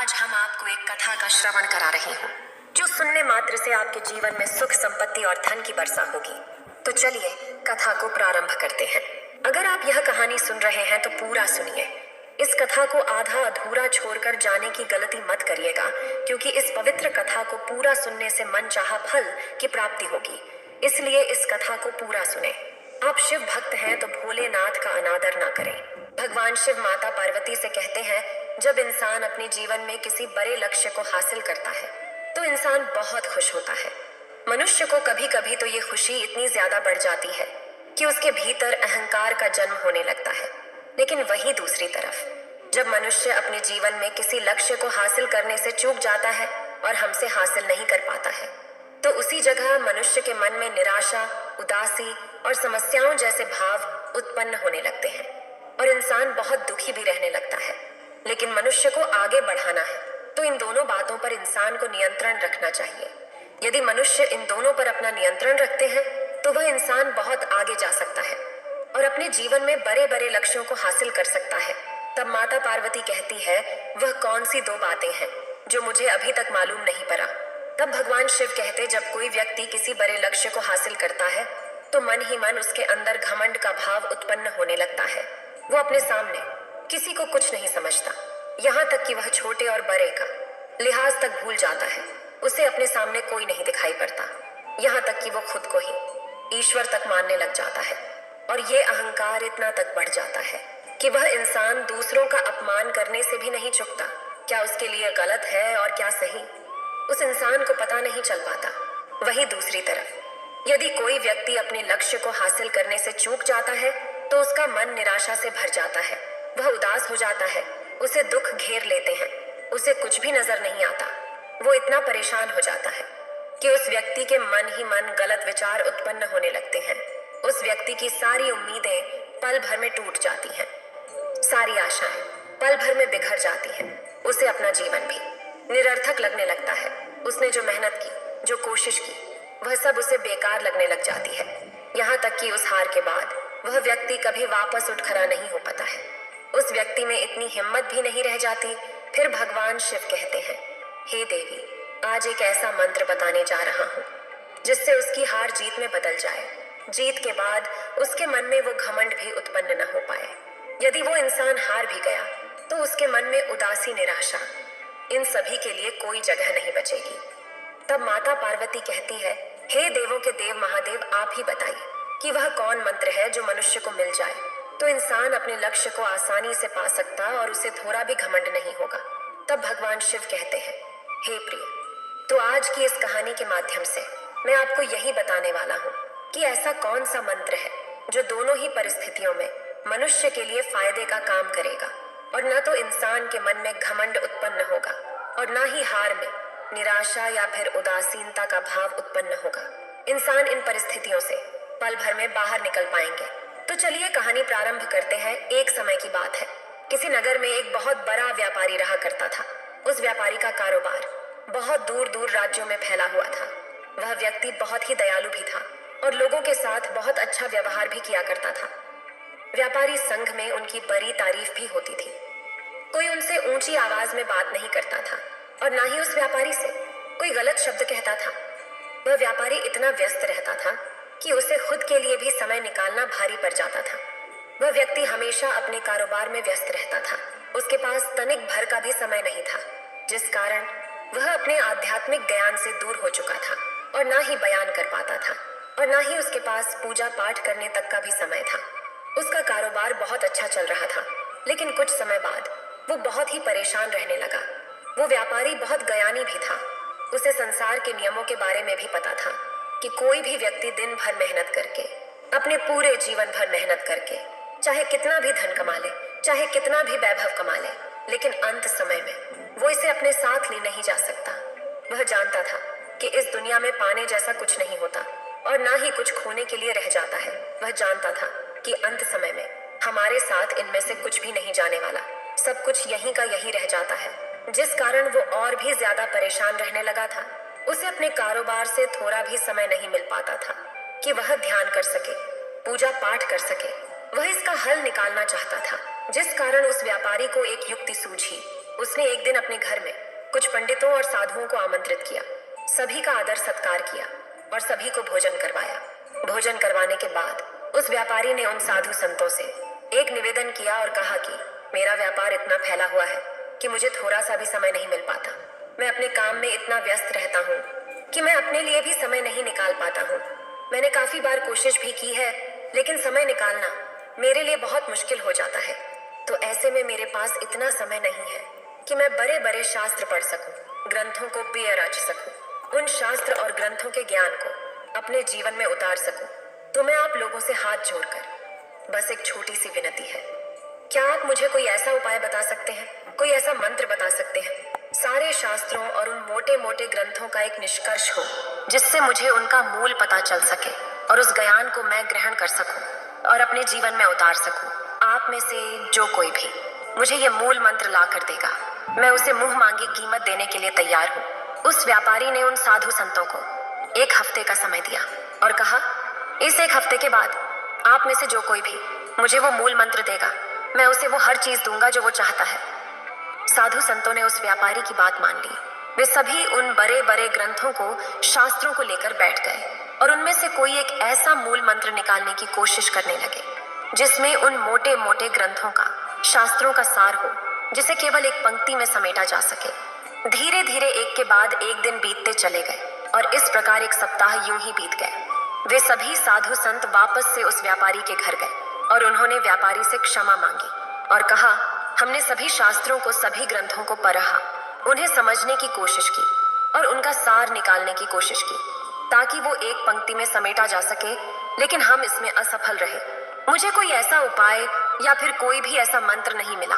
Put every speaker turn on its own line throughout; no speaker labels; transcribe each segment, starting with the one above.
आज हम आपको एक कथा का श्रवण करा रही हूँ जो सुनने मात्र से आपके जीवन में सुख संपत्ति और धन की वर्षा होगी। तो चलिए कथा को प्रारंभ करते हैं। अगर आप यह कहानी सुन रहे हैं तो पूरा सुनिए। इस कथा को आधा अधूरा छोड़कर जाने की गलती मत करिएगा, क्योंकि इस पवित्र कथा को पूरा सुनने से मन चाहा फल की प्राप्ति होगी। इसलिए इस कथा को पूरा सुने। आप शिव भक्त हैं तो भोलेनाथ का अनादर ना करें। भगवान शिव माता पार्वती से कहते हैं, जब इंसान अपने जीवन में किसी बड़े लक्ष्य को हासिल करता है तो इंसान बहुत खुश होता है। मनुष्य को कभी कभी तो ये खुशी इतनी ज्यादा बढ़ जाती है कि उसके भीतर अहंकार का जन्म होने लगता है। लेकिन वहीं दूसरी तरफ जब मनुष्य अपने जीवन में किसी लक्ष्य को हासिल करने से चूक जाता है और हमसे हासिल नहीं कर पाता है, तो उसी जगह मनुष्य के मन में निराशा, उदासी और समस्याओं जैसे भाव उत्पन्न होने लगते हैं और इंसान बहुत दुखी भी रहने लगता है। लेकिन मनुष्य को आगे बढ़ाना है तो इन दोनों बातों पर इंसान को नियंत्रण रखना चाहिए। यदि मनुष्य इन दोनों पर अपना नियंत्रण रखते हैं तो वह इंसान बहुत आगे जा सकता है और अपने जीवन में बड़े बड़े लक्ष्यों को हासिल कर सकता है। तब माता पार्वती कहती है, वह कौन सी दो बातें हैं जो मुझे अभी तक मालूम नहीं पड़ा। तब भगवान शिव कहते, जब कोई व्यक्ति किसी बड़े लक्ष्य को हासिल करता है तो मन ही मन उसके अंदर घमंड का भाव उत्पन्न होने लगता है। वो अपने सामने किसी को कुछ नहीं समझता, यहाँ तक कि वह छोटे और बड़े का लिहाज तक भूल जाता है। उसे अपने सामने कोई नहीं दिखाई पड़ता, यहाँ तक कि वो खुद को ही ईश्वर तक मानने लग जाता है। और ये अहंकार इतना तक बढ़ जाता है कि वह इंसान दूसरों का अपमान करने से भी नहीं चूकता। क्या उसके लिए गलत है और क्या सही, उस इंसान को पता नहीं चल पाता। वही दूसरी तरफ यदि कोई व्यक्ति अपने लक्ष्य को हासिल करने से चूक जाता है तो उसका मन निराशा से भर जाता है। वह उदास हो जाता है, उसे दुख घेर लेते हैं, उसे कुछ भी नजर नहीं आता। वो इतना परेशान हो जाता है कि उस व्यक्ति के मन ही मन गलत विचार उत्पन्न होने लगते हैं। उस व्यक्ति की सारी उम्मीदें पल भर में टूट जाती हैं, सारी आशाएं पल भर में बिखर जाती हैं। उसे अपना जीवन भी निरर्थक लगने लगता है। उसने जो मेहनत की, जो कोशिश की, वह सब उसे बेकार लगने लग जाती है। यहाँ तक कि उस हार के बाद वह व्यक्ति कभी वापस उठ खड़ा नहीं हो पाता है। उस व्यक्ति में इतनी हिम्मत भी नहीं रह जाती। फिर भगवान शिव कहते हैं, हे देवी, आज एक ऐसा मंत्र बताने जा रहा हूँ जिससे उसकी हार जीत में बदल जाए। जीत के बाद उसके मन में वो घमंड भी उत्पन्न न हो पाए। यदि वो इंसान हार भी गया तो उसके मन में उदासी, निराशा, इन सभी के लिए कोई जगह नहीं बचेगी। तब माता पार्वती कहती है, हे देवों के देव महादेव, आप ही बताइए कि वह कौन मंत्र है जो मनुष्य को मिल जाए तो इंसान अपने लक्ष्य को आसानी से पा सकता और उसे थोड़ा भी घमंड नहीं होगा। तब भगवान शिव कहते हैं, हे प्रिय, तो आज की इस कहानी के माध्यम से मैं आपको यही बताने वाला हूँ कि ऐसा कौन सा मंत्र है जो दोनों ही परिस्थितियों में मनुष्य के लिए फायदे का काम करेगा और न तो इंसान के मन में घमंड उत्पन्न होगा और न ही हार में निराशा या फिर उदासीनता का भाव उत्पन्न होगा। इंसान इन परिस्थितियों से पल भर में बाहर निकल पाएंगे। तो चलिए कहानी प्रारंभ करते हैं। एक समय की बात है, किसी नगर में एक बहुत बड़ा व्यापारी रहा करता था। उस व्यापारी का कारोबार बहुत दूर दूर राज्यों में फैला हुआ था। वह व्यक्ति बहुत ही दयालु भी था और लोगों के साथ बहुत अच्छा व्यवहार भी किया करता था। व्यापारी संघ में उनकी बड़ी तारीफ भी होती थी। कोई उनसे ऊंची आवाज में बात नहीं करता था और ना ही उस व्यापारी से कोई गलत शब्द कहता था। वह व्यापारी इतना व्यस्त रहता था कि उसे खुद के लिए भी समय निकालना भारी पड़ जाता था। वह व्यक्ति हमेशा अपने कारोबार में व्यस्त रहता था। उसके पास तनिक भर का भी समय नहीं था, जिस कारण वह अपने आध्यात्मिक ज्ञान से दूर हो चुका था और ना ही बयान कर पाता था और ना ही उसके पास पूजा पाठ करने तक का भी समय था। उसका कारोबार बहुत अच्छा चल रहा था, लेकिन कुछ समय बाद वो बहुत ही परेशान रहने लगा। वो व्यापारी बहुत ज्ञानी भी था। उसे संसार के नियमों के बारे में भी पता था कि कोई भी व्यक्ति दिन भर मेहनत करके, अपने पूरे जीवन भर मेहनत करके, चाहे कितना भी धन कमा ले, चाहे कितना भी वैभव कमा ले, लेकिन अंत समय में वो इसे अपने साथ ले नहीं जा सकता। वह जानता था कि इस दुनिया में पाने जैसा कुछ नहीं होता और ना ही कुछ खोने के लिए रह जाता है। वह जानता था कि अंत समय में हमारे साथ इनमें से कुछ भी नहीं जाने वाला, सब कुछ यहीं का यहीं रह जाता है, जिस कारण वो और भी ज्यादा परेशान रहने लगा था। उसे अपने कारोबार से थोड़ा भी समय नहीं मिल पाता था कि वह ध्यान कर सके, पूजा पाठ कर सके। वह इसका हल निकालना चाहता था, जिस कारण उस व्यापारी को एक युक्ति सूझी। उसने एक दिन अपने घर में कुछ पंडितों और साधुओं को आमंत्रित किया, सभी का आदर सत्कार किया और सभी को भोजन करवाया। भोजन करवाने के बाद उस व्यापारी ने उन साधु संतों से एक निवेदन किया और कहा कि मेरा व्यापार इतना फैला हुआ है कि मुझे थोड़ा सा भी समय नहीं मिल पाता। मैं अपने काम में इतना व्यस्त रहता हूँ कि मैं अपने लिए भी समय नहीं निकाल पाता हूँ। मैंने काफी बार कोशिश भी की है, लेकिन समय निकालना मेरे लिए बहुत मुश्किल हो जाता है। तो ऐसे में मेरे पास इतना समय नहीं है कि मैं बड़े बड़े शास्त्र पढ़ सकूं, ग्रंथों को पेय रच सकूं, उन शास्त्र और ग्रंथों के ज्ञान को अपने जीवन में उतार सकूं। तो मैं आप लोगों से हाथ जोड़कर बस एक छोटी सी विनती है, क्या आप मुझे कोई ऐसा उपाय बता सकते हैं, कोई ऐसा मंत्र बता सकते हैं, सारे शास्त्रों और उन मोटे मोटे ग्रंथों का एक निष्कर्ष हो, जिससे मुझे उनका मूल पता चल सके और उस ज्ञान को मैं ग्रहण कर सकूं और अपने जीवन में उतार सकूं। आप में से जो कोई भी मुझे ये मूल मंत्र ला कर देगा, मैं उसे मुंह मांगी कीमत देने के लिए तैयार हूँ। उस व्यापारी ने उन साधु संतों को 1 हफ्ते का समय दिया और कहा, इस 1 हफ्ते के बाद आप में से जो कोई भी मुझे वो मूल मंत्र देगा, मैं उसे वो हर चीज दूंगा जो वो चाहता है। साधु संतों ने उस व्यापारी की बात मान ली। वे सभी उन बड़े बड़े ग्रंथों को, शास्त्रों को लेकर बैठ गए और उनमें से कोई एक ऐसा मूल मंत्र निकालने की कोशिश करने लगे जिसमें उन मोटे मोटे ग्रंथों का, शास्त्रों का सार हो, जिसे केवल एक पंक्ति में समेटा जा सके। धीरे धीरे एक के बाद एक दिन बीतते चले गए और इस प्रकार 1 सप्ताह यूं ही बीत गए। वे सभी साधु संत वापस से उस व्यापारी के घर गए और उन्होंने व्यापारी से क्षमा मांगी और कहा, हमने सभी शास्त्रों को, सभी ग्रंथों को पढ़ा, उन्हें समझने की कोशिश की और उनका सार निकालने की कोशिश की ताकि वो एक पंक्ति में समेटा जा सके, लेकिन हम इसमें असफल रहे। मुझे कोई ऐसा उपाय या फिर कोई भी ऐसा मंत्र नहीं मिला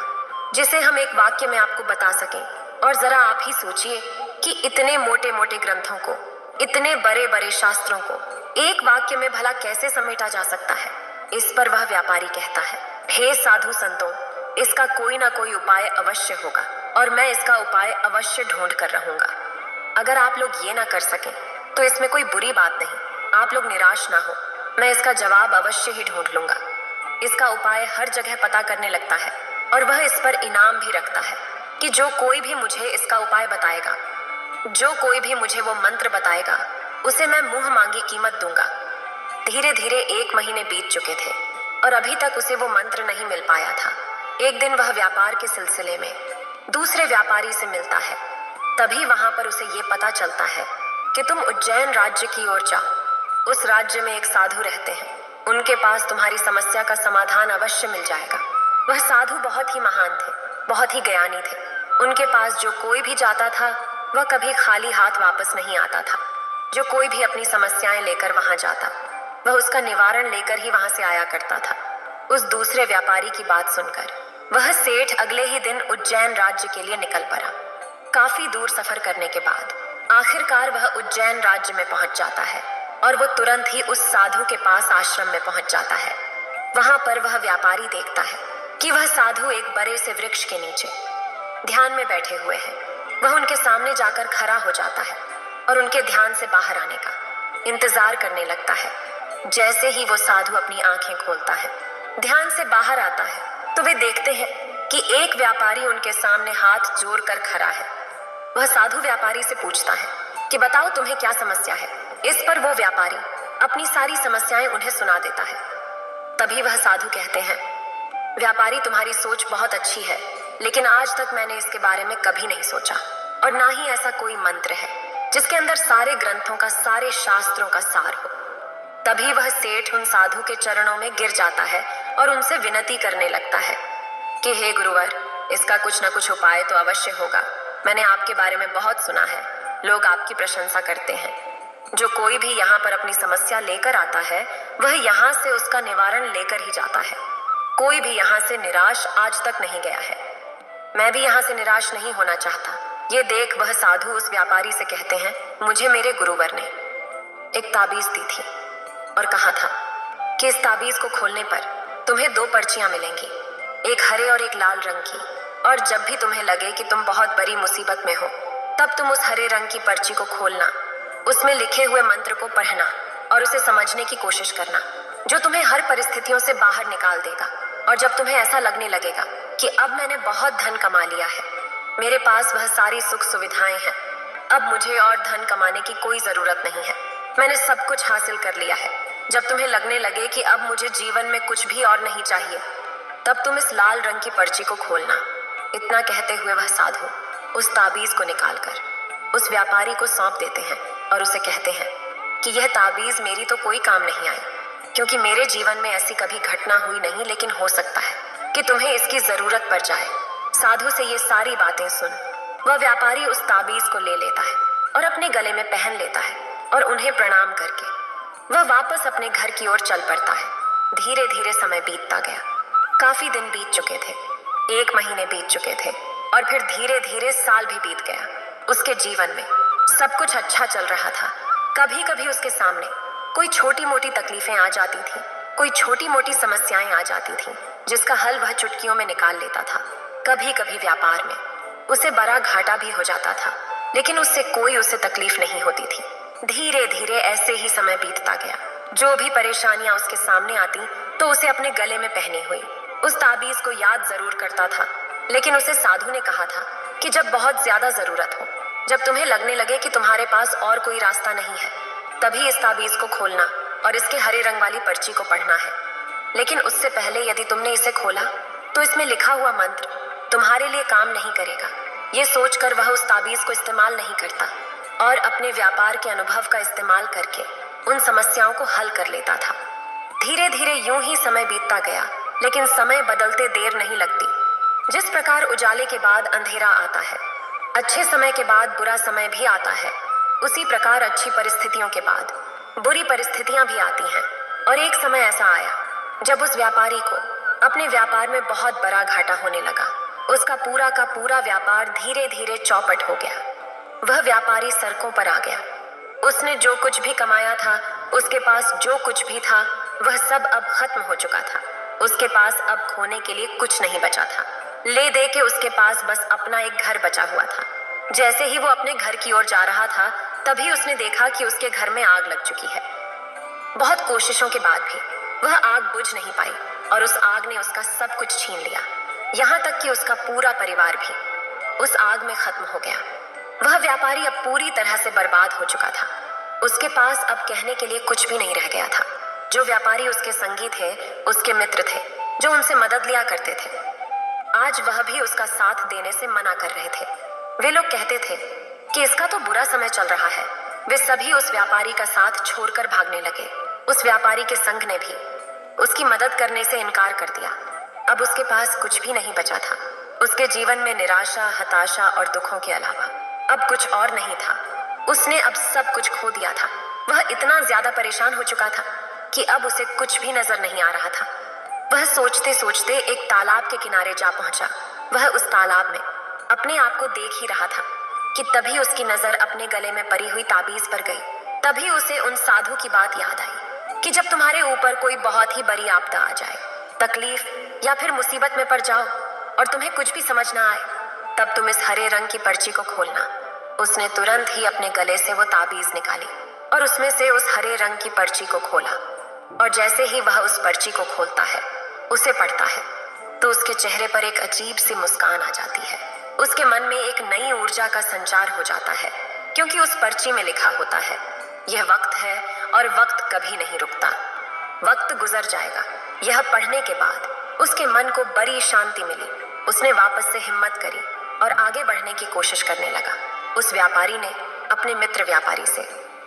जिसे हम एक वाक्य में आपको बता सकें। और जरा आप ही सोचिए कि इतने मोटे मोटे ग्रंथों को, इतने बड़े बड़े शास्त्रों को एक वाक्य में भला कैसे समेटा जा सकता है। इस पर वह व्यापारी कहता है, हे साधु संतों, इसका कोई ना कोई उपाय अवश्य होगा और मैं इसका उपाय अवश्य ढूंढ कर रहूंगा। अगर आप लोग ये ना कर सकें तो इसमें कोई बुरी बात नहीं, आप लोग निराश ना हो, मैं इसका जवाब अवश्य ही ढूंढ लूंगा। इसका उपाय हर जगह पता करने लगता है और वह इस पर इनाम भी रखता है कि जो कोई भी मुझे इसका उपाय बताएगा, जो कोई भी मुझे वो मंत्र बताएगा, उसे मैं मुंह मांगी कीमत दूंगा। धीरे धीरे 1 महीने बीत चुके थे और अभी तक उसे वो मंत्र नहीं मिल पाया था। एक दिन वह व्यापार के सिलसिले में दूसरे व्यापारी से मिलता है। तभी वहां पर उसे ये पता चलता है कि तुम उज्जैन राज्य की ओर जाओ। उस राज्य में एक साधु रहते हैं, उनके पास तुम्हारी समस्या का समाधान अवश्य मिल जाएगा। वह साधु बहुत ही महान थे, बहुत ही ज्ञानी थे। उनके पास जो कोई भी जाता था वह कभी खाली हाथ वापस नहीं आता था। जो कोई भी अपनी समस्याएं लेकर वहां जाता, वह उसका निवारण लेकर ही वहां से आया करता था। उस दूसरे व्यापारी की बात सुनकर वह सेठ अगले ही दिन उज्जैन राज्य के लिए निकल पड़ा। काफी दूर सफर करने के बाद आखिरकार वह उज्जैन राज्य में पहुंच जाता है और वो तुरंत ही उस साधु के पास आश्रम में पहुंच जाता है। वहां पर वह व्यापारी देखता है कि वह साधु एक बड़े से वृक्ष के नीचे ध्यान में बैठे हुए हैं। वह उनके सामने जाकर खड़ा हो जाता है और उनके ध्यान से बाहर आने का इंतजार करने लगता है। जैसे ही वो साधु अपनी आंखें खोलता है, ध्यान से बाहर आता है, तो वे देखते हैं कि एक व्यापारी उनके सामने हाथ जोड़कर खड़ा है। वह साधु व्यापारी से पूछता है कि बताओ तुम्हें क्या समस्या है। इस पर वो व्यापारी अपनी सारी समस्याएं उन्हें सुना देता है। तभी वह साधु कहते हैं, व्यापारी तुम्हारी सोच बहुत अच्छी है, लेकिन आज तक मैंने इसके बारे में कभी नहीं सोचा और ना ही ऐसा कोई मंत्र है जिसके अंदर सारे ग्रंथों का, सारे शास्त्रों का सार हो। तभी वह सेठ उन साधु के चरणों में गिर जाता है और उनसे विनती करने लगता है कि हे गुरुवर, इसका कुछ न कुछ उपाय तो अवश्य होगा। मैंने आपके बारे में बहुत सुना है, लोग आपकी प्रशंसा करते हैं। जो कोई भी यहाँ पर अपनी समस्या लेकर आता है, वह यहाँ से उसका निवारण लेकर ही जाता है। कोई भी यहाँ से निराश आज तक नहीं गया है। मैं भी यहाँ से निराश नहीं होना चाहता। ये देख वह साधु उस व्यापारी से कहते हैं, मुझे मेरे गुरुवर ने एक ताबीज दी थी और कहा था कि इस ताबीज को खोलने पर तुम्हें 2 पर्चियां मिलेंगी, एक हरे और एक लाल रंग की। और जब भी तुम्हें लगे कि तुम बहुत बड़ी मुसीबत में हो, तब तुम उस हरे रंग की पर्ची को खोलना, उसमें लिखे हुए मंत्र को पढ़ना और उसे समझने की कोशिश करना, जो तुम्हें हर परिस्थितियों से बाहर निकाल देगा। और जब तुम्हें ऐसा लगने लगेगा कि अब मैंने बहुत धन कमा लिया है, मेरे पास वह सारी सुख सुविधाएं हैं। अब मुझे और धन कमाने की कोई जरूरत नहीं है। मैंने सब कुछ हासिल कर लिया है। जब तुम्हें लगने लगे कि अब मुझे जीवन में कुछ भी और नहीं चाहिए, तब तुम इस लाल रंग की पर्ची को खोलना। इतना कहते हुए वह साधु उस ताबीज को निकालकर उस व्यापारी को सौंप देते हैं और उसे कहते हैं कि यह ताबीज मेरी तो कोई काम नहीं आई, क्योंकि मेरे जीवन में ऐसी कभी घटना हुई नहीं, लेकिन हो सकता है कि तुम्हें इसकी जरूरत पड़ जाए। साधु से ये सारी बातें सुन वह व्यापारी उस ताबीज को ले लेता है और अपने गले में पहन लेता है और उन्हें प्रणाम करके वह वापस अपने घर की ओर चल पड़ता है। धीरे धीरे समय बीतता गया। काफी दिन बीत चुके थे, 1 महीने बीत चुके थे और फिर धीरे धीरे साल भी बीत गया। उसके जीवन में सब कुछ अच्छा चल रहा था। कभी कभी उसके सामने कोई छोटी मोटी तकलीफें आ जाती थी, कोई छोटी मोटी समस्याएं आ जाती थीं, जिसका हल वह चुटकियों में निकाल लेता था। कभी कभी व्यापार में उसे बड़ा घाटा भी हो जाता था, लेकिन उससे कोई उसे तकलीफ नहीं होती थी। धीरे धीरे ऐसे ही समय बीतता गया। जो भी परेशानियां उसके सामने आती तो उसे अपने गले में पहनी हुई उस ताबीज को याद जरूर करता था। लेकिन उसे साधु ने कहा था कि जब बहुत ज्यादा जरूरत हो, जब तुम्हें लगने लगे कि तुम्हारे पास और कोई रास्ता नहीं है, तभी इस ताबीज को खोलना और इसके हरे रंग वाली पर्ची को पढ़ना है। लेकिन उससे पहले यदि तुमने इसे खोला तो इसमें लिखा हुआ मंत्र तुम्हारे लिए काम नहीं करेगा। ये सोचकर वह उस ताबीज को इस्तेमाल नहीं करता और अपने व्यापार के अनुभव का इस्तेमाल करके उन समस्याओं को हल कर लेता था। धीरे धीरे यूं ही समय बीतता गया, लेकिन समय बदलते देर नहीं लगती। जिस प्रकार उजाले के बाद अंधेरा आता है, अच्छे समय के बाद बुरा समय भी आता है, उसी प्रकार अच्छी परिस्थितियों के बाद बुरी परिस्थितियां भी आती हैं। और एक समय ऐसा आया जब उस व्यापारी को अपने व्यापार में बहुत बड़ा घाटा होने लगा। उसका पूरा का पूरा व्यापार धीरे धीरे चौपट हो गया। वह व्यापारी सड़कों पर आ गया। उसने जो कुछ भी कमाया था, उसके पास जो कुछ भी था, वह सब अब खत्म हो चुका था। उसके पास अब खोने के लिए कुछ नहीं बचा था। ले दे के उसके पास बस अपना एक घर बचा हुआ था। जैसे ही वो अपने घर की ओर जा रहा था, तभी उसने देखा कि उसके घर में आग लग चुकी है। बहुत कोशिशों के बाद भी वह आग बुझ नहीं पाई और उस आग ने उसका सब कुछ छीन लिया। यहाँ तक कि उसका पूरा परिवार भी उस आग में खत्म हो गया। वह व्यापारी अब पूरी तरह से बर्बाद हो चुका था। उसके पास अब कहने के लिए कुछ भी नहीं रह गया था। जो व्यापारी उसके संगी थे, उसके मित्र थे, जो उनसे मदद लिया करते थे, आज वह भी उसका साथ देने से मना कर रहे थे। वे लोग कहते थे कि इसका तो बुरा समय चल रहा है। वे सभी उस व्यापारी का साथ छोड़कर भागने लगे। उस व्यापारी के संग ने भी उसकी मदद करने से इनकार कर दिया। अब उसके पास कुछ भी नहीं बचा था। उसके जीवन में निराशा, हताशा और दुखों के अलावा अब कुछ और नहीं था। उसने अब सब कुछ खो दिया था। वह इतना ज्यादा परेशान हो चुका था कि अब उसे कुछ भी नजर नहीं आ रहा था। वह सोचते सोचते एक तालाब के किनारे जा पहुंचा। वह उस तालाब में अपने आप को देख ही रहा था कि तभी उसकी नजर अपने गले में पड़ी हुई ताबीज पर गई। तभी उसे उन साधु की बात याद आई कि जब तुम्हारे ऊपर कोई बहुत ही बड़ी आपदा आ जाए, तकलीफ या फिर मुसीबत में पड़ जाओ और तुम्हें कुछ भी समझ ना आए, तब तुम इस हरे रंग की पर्ची को खोलना। उसने तुरंत ही अपने गले से वो ताबीज निकाली और उसमें से उस हरे रंग की पर्ची को खोला। और जैसे ही वह उस पर्ची को खोलता है, उसे पढ़ता है, तो उसके चेहरे पर एक अजीब सी मुस्कान आ जाती है। उसके मन में एक नई ऊर्जा का संचार हो जाता है, क्योंकि उस पर्ची में लिखा होता है, यह वक्त है और वक्त कभी नहीं रुकता। वक्त गुजर जाएगा। यह पढ़ने के बाद उसके मन को बड़ी शांति मिली। उसने वापस से हिम्मत करी और आगे बढ़ने की कोशिश करने लगा। उस व्यापारी ने अपने मित्र व्यापारी से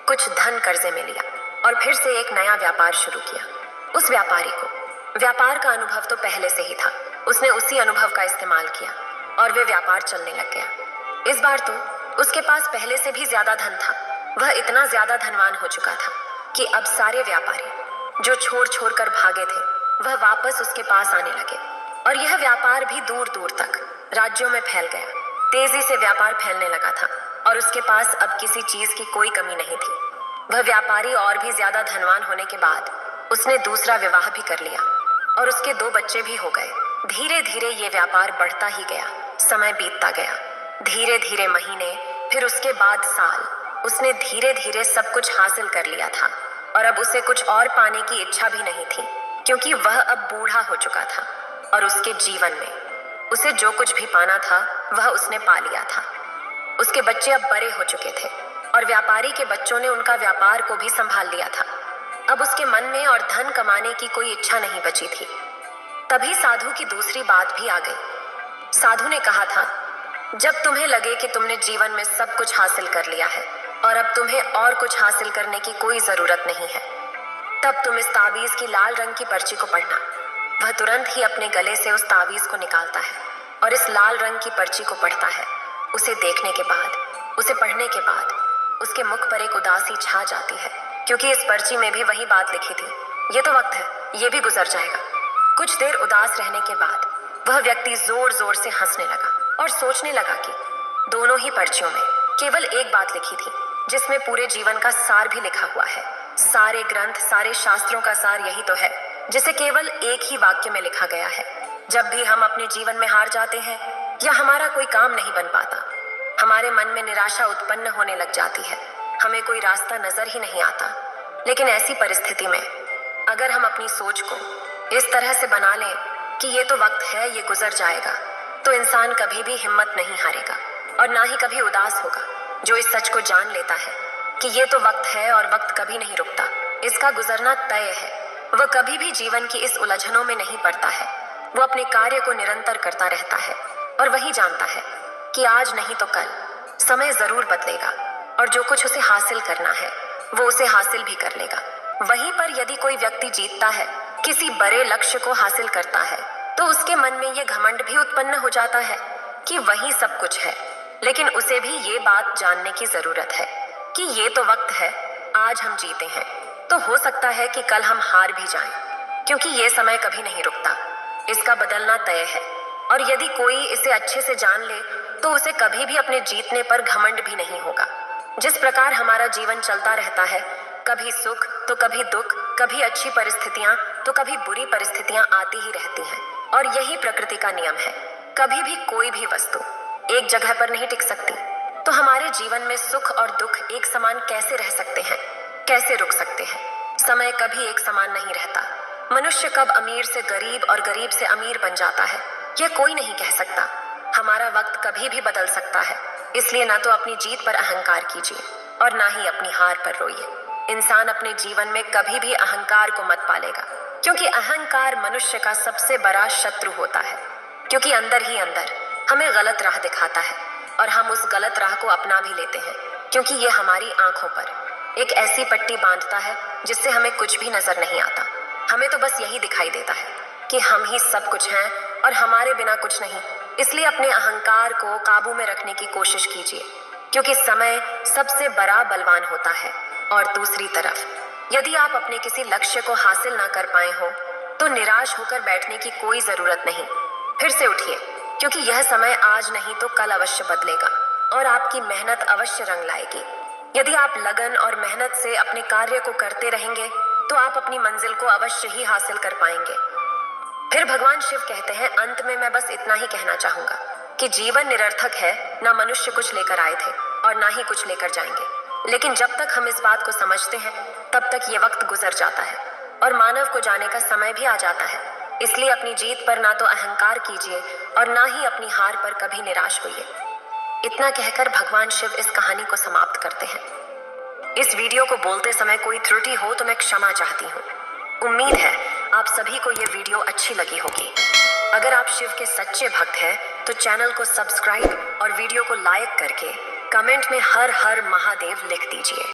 कुछ धन कर्जे में लिया और फिर से एक नया व्यापार शुरू किया। उस व्यापारी को व्यापार का अनुभव तो पहले से ही था। उसने उसी अनुभव का इस्तेमाल किया और वे व्यापार चलने लग गया। इस बार तो उसके पास पहले से भी ज्यादा धन था। वह इतना ज्यादा धनवान हो चुका था कि अब सारे व्यापारी जो छोड़ छोड़ कर भागे थे, वह वापस उसके पास आने लगे और यह व्यापार भी दूर दूर तक राज्यों में फैल गया। तेजी से व्यापार फैलने लगा था और उसके पास अब किसी चीज की कोई कमी नहीं थी। वह व्यापारी और भी ज्यादा धनवान होने के बाद उसने दूसरा विवाह भी कर लिया और उसके 2 बच्चे भी हो गए। धीरे धीरे ये व्यापार बढ़ता ही गया। समय बीतता गया। धीरे धीरे महीने, फिर उसके बाद साल। उसने धीरे धीरे सब कुछ हासिल कर लिया था और अब उसे कुछ और पाने की इच्छा भी नहीं थी, क्योंकि वह अब बूढ़ा हो चुका था और उसके जीवन में उसे जो कुछ भी पाना था वह उसने पा लिया था। उसके बच्चे अब बड़े हो चुके थे और व्यापारी के बच्चों ने उनका व्यापार को भी संभाल लिया था। अब उसके मन में और धन कमाने की कोई इच्छा नहीं बची थी। तभी साधु की दूसरी बात भी आ गई। साधु ने कहा था, जब तुम्हें लगे कि तुमने जीवन में सब कुछ हासिल कर लिया है और अब तुम्हें और कुछ हासिल करने की कोई जरूरत नहीं है, तब तुम इस ताबीज की लाल रंग की पर्ची को पढ़ना। वह तुरंत ही अपने गले से उस ताबीज को निकालता है और इस लाल रंग की पर्ची को पढ़ता है। उसे देखने के बाद, उसे पढ़ने के बाद उसके मुख पर एक उदासी छा जाती है, क्योंकि इस पर्ची में भी वही बात लिखी थी, ये तो वक्त है, ये भी गुजर जाएगा। कुछ देर उदास रहने के बाद वह व्यक्ति जोर जोर से हंसने लगा और सोचने लगा कि दोनों ही पर्चियों में केवल एक बात लिखी थी, जिसमें पूरे जीवन का सार भी लिखा हुआ है। सारे ग्रंथ, सारे शास्त्रों का सार यही तो है, जिसे केवल एक ही वाक्य में लिखा गया है। जब भी हम अपने जीवन में हार जाते हैं या हमारा कोई काम नहीं बन पाता, हमारे मन में निराशा उत्पन्न होने लग जाती है, हमें कोई रास्ता नजर ही नहीं आता। लेकिन ऐसी परिस्थिति में अगर हम अपनी सोच को इस तरह से बना लें कि ये तो वक्त है, ये गुजर जाएगा, तो इंसान कभी भी हिम्मत नहीं हारेगा और ना ही कभी उदास होगा। जो इस सच को जान लेता है कि ये तो वक्त है और वक्त कभी नहीं रुकता, इसका गुजरना तय है, वह कभी भी जीवन की इस उलझनों में नहीं पड़ता है। वो अपने कार्य को निरंतर करता रहता है और वही जानता है कि आज नहीं तो कल समय जरूर बदलेगा और जो कुछ उसे हासिल करना है वो उसे हासिल भी कर लेगा। वहीं पर यदि कोई व्यक्ति जीतता है, किसी बड़े लक्ष्य को हासिल करता है, तो उसके मन में ये घमंड भी उत्पन्न हो जाता है कि वही सब कुछ है। लेकिन उसे भी ये बात जानने की जरूरत है कि ये तो वक्त है, आज हम जीते हैं तो हो सकता है कि कल हम हार भी जाएं, क्योंकि ये समय कभी नहीं रुकता, इसका बदलना तय है। और यदि कोई इसे अच्छे से जान ले तो उसे कभी भी अपने जीतने पर घमंड भी नहीं होगा। जिस प्रकार हमारा जीवन चलता रहता है, कभी सुख तो कभी दुख, कभी अच्छी परिस्थितियां तो कभी बुरी परिस्थितियां आती ही रहती हैं, और यही प्रकृति का नियम है। कभी भी कोई भी वस्तु एक जगह पर नहीं टिक सकती। तो हमारे जीवन में सुख और दुख एक समान कैसे रह सकते हैं, कैसे रुक सकते हैं? समय कभी एक समान नहीं रहता। मनुष्य कब अमीर से गरीब और गरीब से अमीर बन जाता है, यह कोई नहीं कह सकता। हमारा वक्त कभी भी बदल सकता है, इसलिए ना तो अपनी जीत पर अहंकार कीजिए और ना ही अपनी हार पर रोइए। इंसान अपने जीवन में कभी भी अहंकार को मत पालेगा, क्योंकि अहंकार मनुष्य का सबसे बड़ा शत्रु होता है। क्योंकि अंदर ही अंदर हमें गलत राह दिखाता है और हम उस गलत राह को अपना भी लेते हैं, क्योंकि ये हमारी आंखों पर एक ऐसी पट्टी बांधता है जिससे हमें कुछ भी नजर नहीं आता। हमें तो बस यही दिखाई देता है कि हम ही सब कुछ हैं और हमारे बिना कुछ नहीं। इसलिए अपने अहंकार को काबू में रखने की कोशिश कीजिए, क्योंकि समय सबसे बड़ा बलवान होता है। और दूसरी तरफ, यदि आप अपने किसी लक्ष्य को हासिल ना कर पाए हो तो निराश होकर बैठने की कोई जरूरत नहीं। फिर से उठिए, क्योंकि यह समय आज नहीं तो कल अवश्य बदलेगा और आपकी मेहनत अवश्य रंग लाएगी। यदि आप लगन और मेहनत से अपने कार्य को करते रहेंगे तो आप अपनी मंजिल को अवश्य ही हासिल कर पाएंगे। फिर भगवान शिव कहते हैं, अंत में मैं बस इतना ही कहना चाहूंगा कि जीवन निरर्थक है, ना मनुष्य कुछ लेकर आए थे और ना ही कुछ लेकर जाएंगे। लेकिन जब तक हम इस बात को समझते हैं तब तक ये वक्त गुजर जाता है और मानव को जाने का समय भी आ जाता है। इसलिए अपनी जीत पर ना तो अहंकार कीजिए और ना ही अपनी हार पर कभी निराश होइए। इतना कहकर भगवान शिव इस कहानी को समाप्त करते हैं। इस वीडियो को बोलते समय कोई त्रुटि हो तो मैं क्षमा चाहती हूँ। उम्मीद है आप सभी को ये वीडियो अच्छी लगी होगी। अगर आप शिव के सच्चे भक्त हैं तो चैनल को सब्सक्राइब और वीडियो को लाइक करके कमेंट में हर हर महादेव लिख दीजिए।